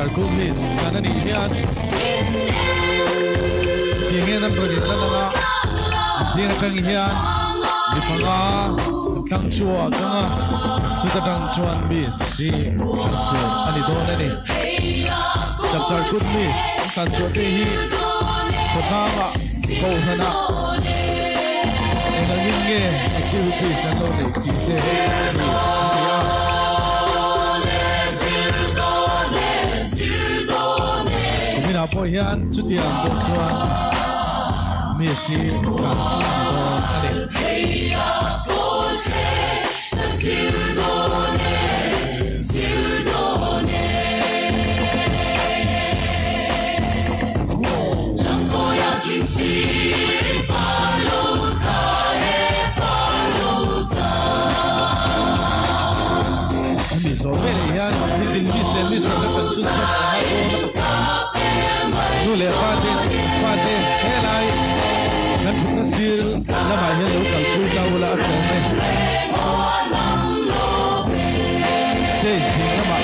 Chapchar Kumis kanani hian Kingen ang pagin na nga Sina kang hian Di pa nga Tang chua ka nga Chuta tang chuan bis Si Ani doon na ni Chapchar Kumis Tan chua tehi Kutama Kau hana Nangin nge Activities ano ni Kite po yan sutiang boksuan misi kan don ale miso bele yan hitin mis na kansutsa Nule fate helai nan thukna sil lama hian lo kalpui ta wala akhome stage ding lama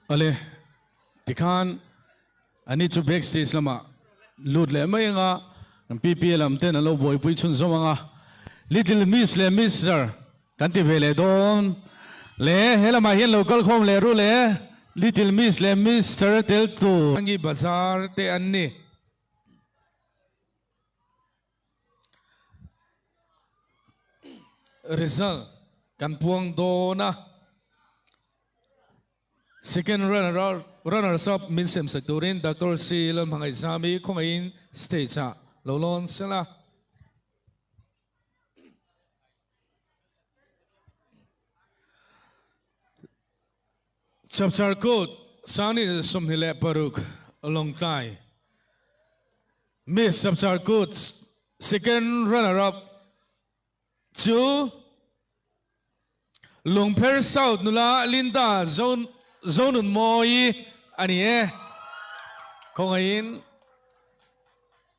Ale tikhan ani chu backstage lama lut le mai nga PPL am ten alo boy pui chun zo nga Little Miss le Mr. kanti vele don le helama hian local khom le ru le Little Miss le Mr. tel tu angi bazar te anni result kan puang do na second runners up Minsem Sakturin Dr. C.Lalremruatu Kongain stage lolon sila Chapchar code Sani Somhile Paruk Lawngtlai Miss Chapchar code second runner up to Longper South nula Linda Zone moi ani Kongain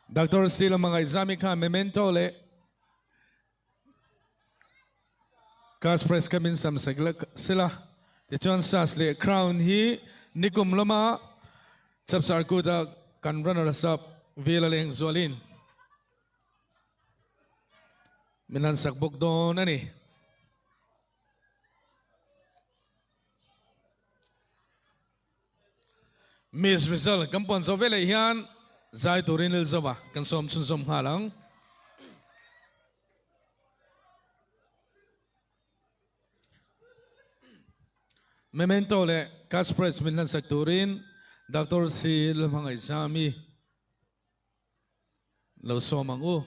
Dr. C.Lalremruatu memento le Kas press kamin sam sagla sila Dichuan sas le crown hi nikum lama Chapchar kuda kan runners up vela leng zualin minan sakbok don ani Miss result kampon so vela hian zai turin il zova kan som chun som halang memento le Kaspres minan sakturin Dr. C.Lalremruatu lo somangu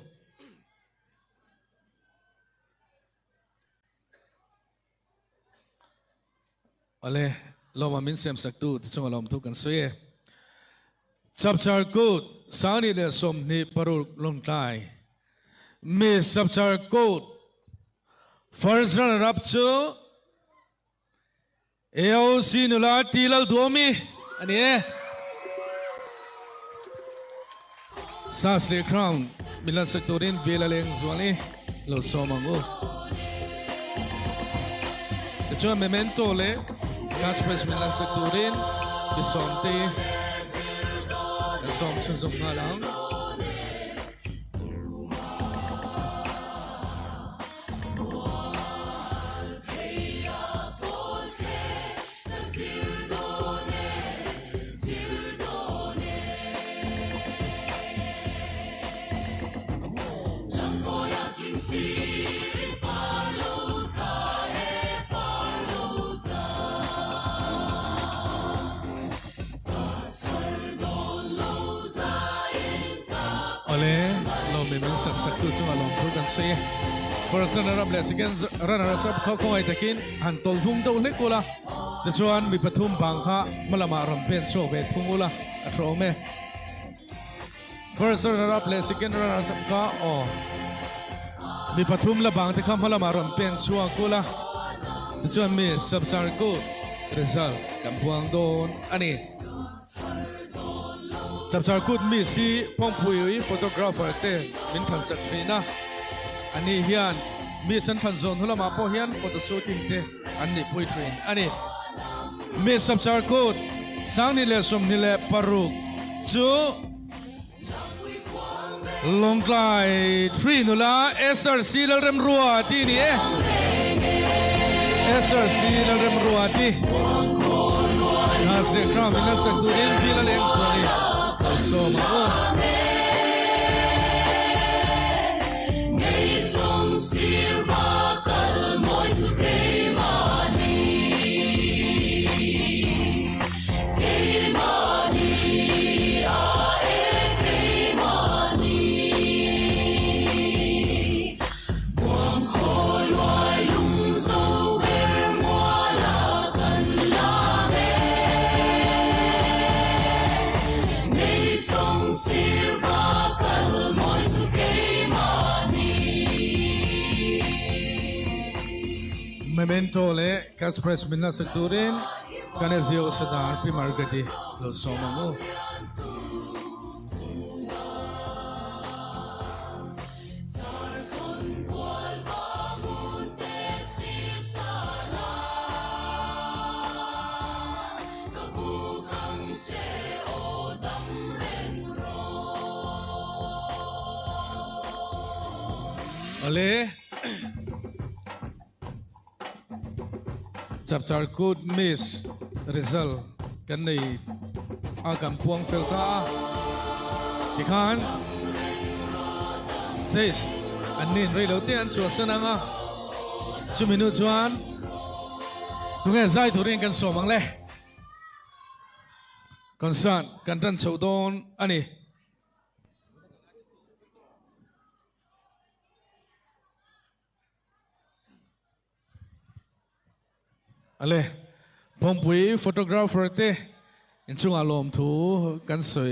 Ale lo min sem saktu chung alom thu kan soye Chapchar code sani le som ni parul Lawngtlai me Chapchar code first runner up to AOC nula tilal duomi ani sasle crown milan sektorin vela leng zwali lo somango Ito memento le Kaspres milan sektorin bisonte som sunzum ngalang Ole lo memang saktu cuma lompu kan saya first runner up le second runner up kau ai takin hantol hung do le kula tujuan mi pathum bangkha malama rampen so be thungula atrome first runner up le second runner up ka mi pathum la bang te kham malama rampen so kula tujuan mi Chapchar ko result kampuang don ani Chapchar good mi si pongpui photographer te min phan saktrina ani hian mi san phan zone hulama po hian photo shooting te ani pui train ani mi Chapchar good sang ni le som ni le paruk chu Lawngtlai 3 nula C.Lalremruatu ni C.Lalremruatu sasre kram milan sektorin vela leng zwali so mago nei song sirva kal moi su keimani a keimani buang kholwai lung so ber moala kan la Sirva kal moi su keimani memento le Kaspres minna sektorin kanezio sadar pimargadi lo somango Ale Chapchar good miss result kan nei agam puang filta dikhan stage anin relo te an chu sananga 2 minute chuan tunge zai thurin kan somang le concern kan ran chodon ani Ale pongpui photographer te in chung alom thu kan soi